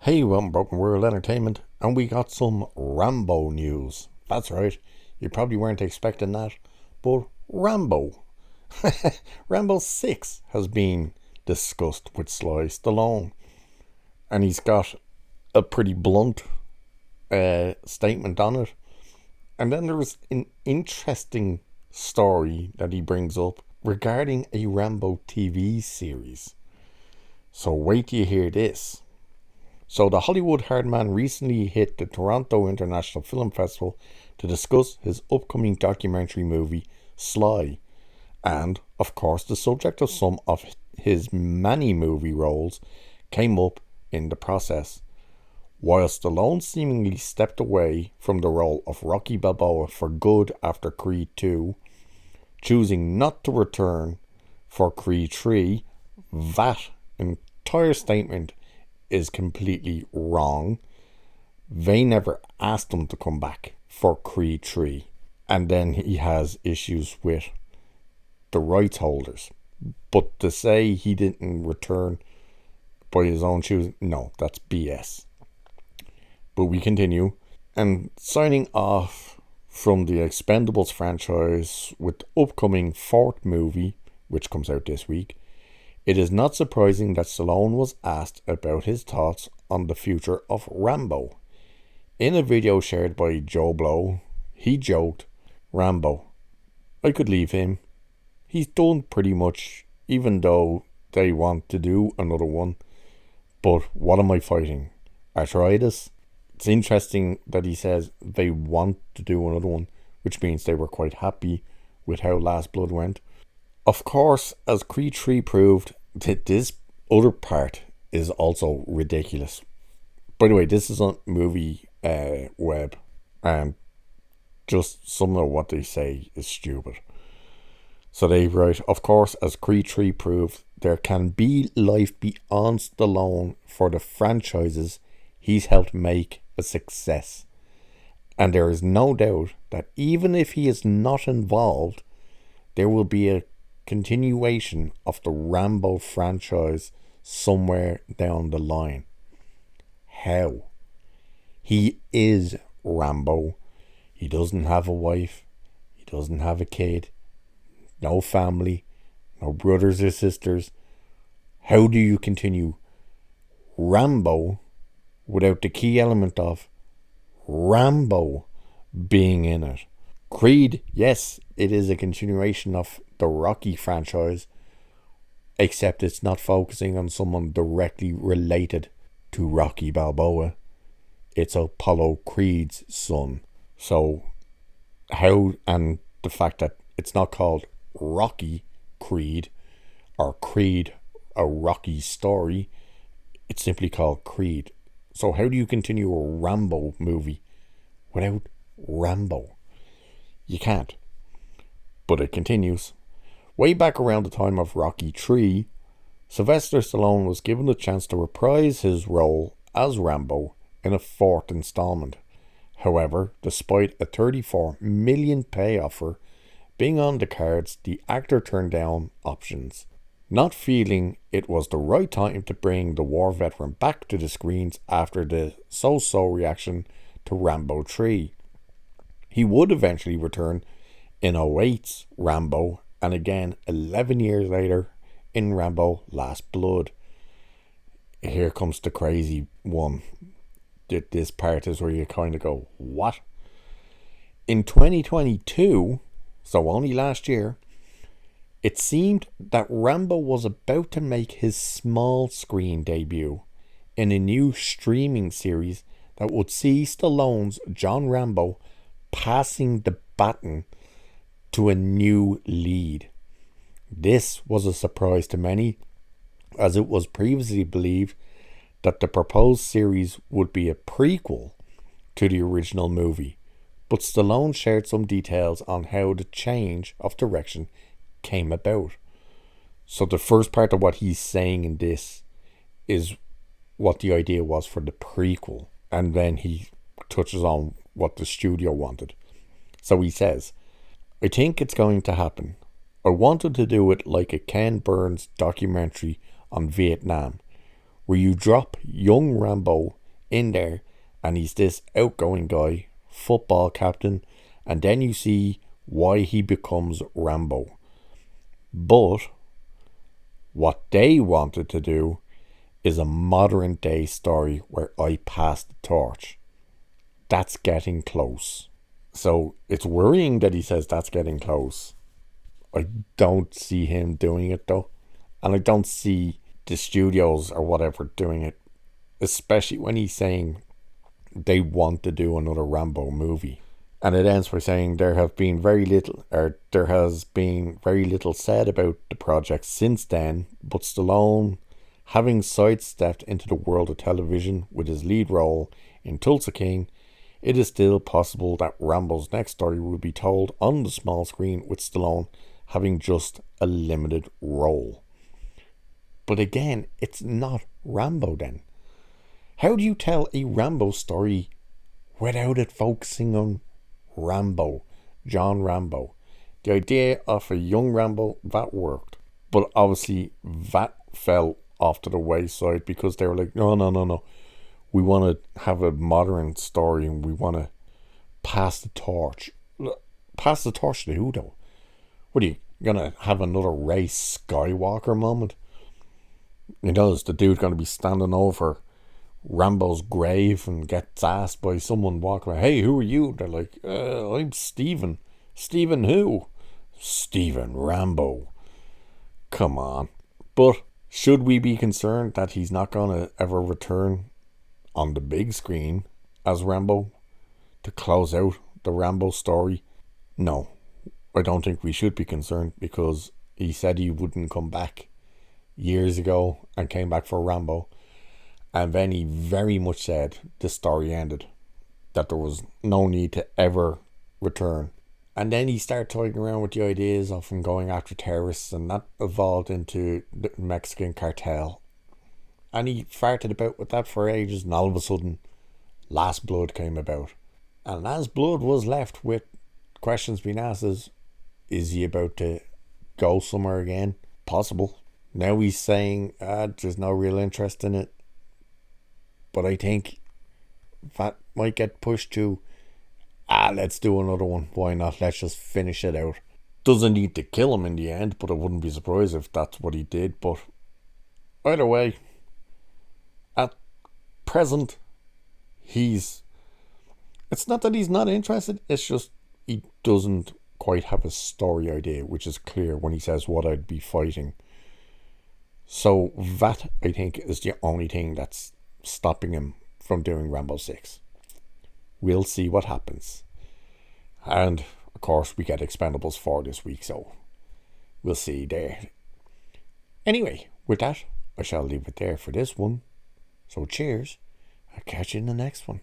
Hey, welcome Broken World Entertainment, and we got some Rambo news. That's right, you probably weren't expecting that, but Rambo. Rambo 6 has been discussed with Sly Stallone, and he's got a pretty blunt statement on it. And then there's an interesting story that he brings up regarding a Rambo TV series. So wait till you hear this. So the Hollywood hardman recently hit the Toronto International Film Festival to discuss his upcoming documentary movie, Sly, and, of course, the subject of some of his many movie roles came up in the process. While Stallone seemingly stepped away from the role of Rocky Balboa for good after Creed 2, choosing not to return for Creed 3, that entire statement is completely wrong. They never asked him to come back for Creed 3. And then he has issues with the rights holders. But to say he didn't return by his own choosing, no, that's BS. But we continue. And signing off from the Expendables franchise with the upcoming fourth movie, which comes out this week, it is not surprising that Stallone was asked about his thoughts on the future of Rambo. In a video shared by Joe Blow, he joked, "Rambo, I could leave him. He's done pretty much, even though they want to do another one. But what am I fighting? Arthritis?" It's interesting that he says they want to do another one, which means they were quite happy with how Last Blood went. Of course, as Creed 3 proved, that this other part is also ridiculous. By the way, this is on Movie Web, and just some of what they say is stupid. So they write, of course, as Creed 3 proved, there can be life beyond Stallone for the franchises he's helped make a success. And there is no doubt that even if he is not involved, there will be a continuation of the Rambo franchise somewhere down the line. How? He is Rambo. He doesn't have a wife. He doesn't have a kid. No family. No brothers or sisters. How do you continue Rambo without the key element of Rambo being in it? Creed, yes, it is a continuation of the Rocky franchise, except it's not focusing on someone directly related to Rocky Balboa. It's Apollo Creed's son. So, how, and the fact that it's not called Rocky Creed or Creed a Rocky story, it's simply called Creed. So, how do you continue a Rambo movie without Rambo? You can't. But it continues. Way back around the time of Rocky 3, Sylvester Stallone was given the chance to reprise his role as Rambo in a fourth installment. However, despite a $34 million pay offer being on the cards, the actor turned down options, not feeling it was the right time to bring the war veteran back to the screens after the so-so reaction to Rambo 3. He would eventually return in 2008's Rambo, and again 11 years later in Rambo Last Blood. Here comes the crazy one. This part is where you kind of go, what? In 2022, so only last year, it seemed that Rambo was about to make his small screen debut in a new streaming series that would see Stallone's John Rambo passing the baton to a new lead. This was a surprise to many, as it was previously believed that the proposed series would be a prequel to the original movie, but Stallone shared some details on how the change of direction came about. So the first part of what he's saying in this is what the idea was for the prequel, and then he touches on what the studio wanted. So he says, "I think it's going to happen. I wanted to do it like a Ken Burns documentary on Vietnam, where you drop young Rambo in there and he's this outgoing guy, football captain, and then you see why he becomes Rambo. But what they wanted to do is a modern day story where I pass the torch. That's getting close. So it's worrying that he says that's getting close. I don't see him doing it though. And I don't see the studios or whatever doing it. Especially when he's saying they want to do another Rambo movie. And it ends by saying there has been very little said about the project since then, but Stallone, having sidestepped into the world of television with his lead role in Tulsa King, it is still possible that Rambo's next story will be told on the small screen with Stallone having just a limited role. But again, it's not Rambo then. How do you tell a Rambo story without it focusing on Rambo, John Rambo? The idea of a young Rambo, that worked. But obviously that fell off to the wayside because they were like, no. We want to have a modern story and we want to pass the torch. Pass the torch to who though? What are you going to have another Ray Skywalker moment? You know, is the dude going to be standing over Rambo's grave and gets asked by someone walking around, hey, who are you? They're like, I'm Steven. Steven who? Steven Rambo. Come on. But should we be concerned that he's not going to ever return on the big screen as Rambo to close out the Rambo story? No, I don't think we should be concerned because he said he wouldn't come back years ago and came back for Rambo. And then he very much said the story ended, that there was no need to ever return. And then he started toying around with the ideas of him going after terrorists, and that evolved into the Mexican cartel. And he farted about with that for ages, and all of a sudden, Last Blood came about. And Last Blood was left with questions being asked is he about to go somewhere again? Possible. Now he's saying there's no real interest in it. But I think that might get pushed to, let's do another one. Why not? Let's just finish it out. Doesn't need to kill him in the end, but I wouldn't be surprised if that's what he did. But either way, at present, it's not that he's not interested, it's just he doesn't quite have a story idea, which is clear when he says what I'd be fighting. So that, I think, is the only thing that's stopping him from doing Rambo 6. We'll see what happens. And of course we get Expendables 4 this week, so we'll see there. Anyway, with that, I shall leave it there for this one. So cheers, I'll catch you in the next one.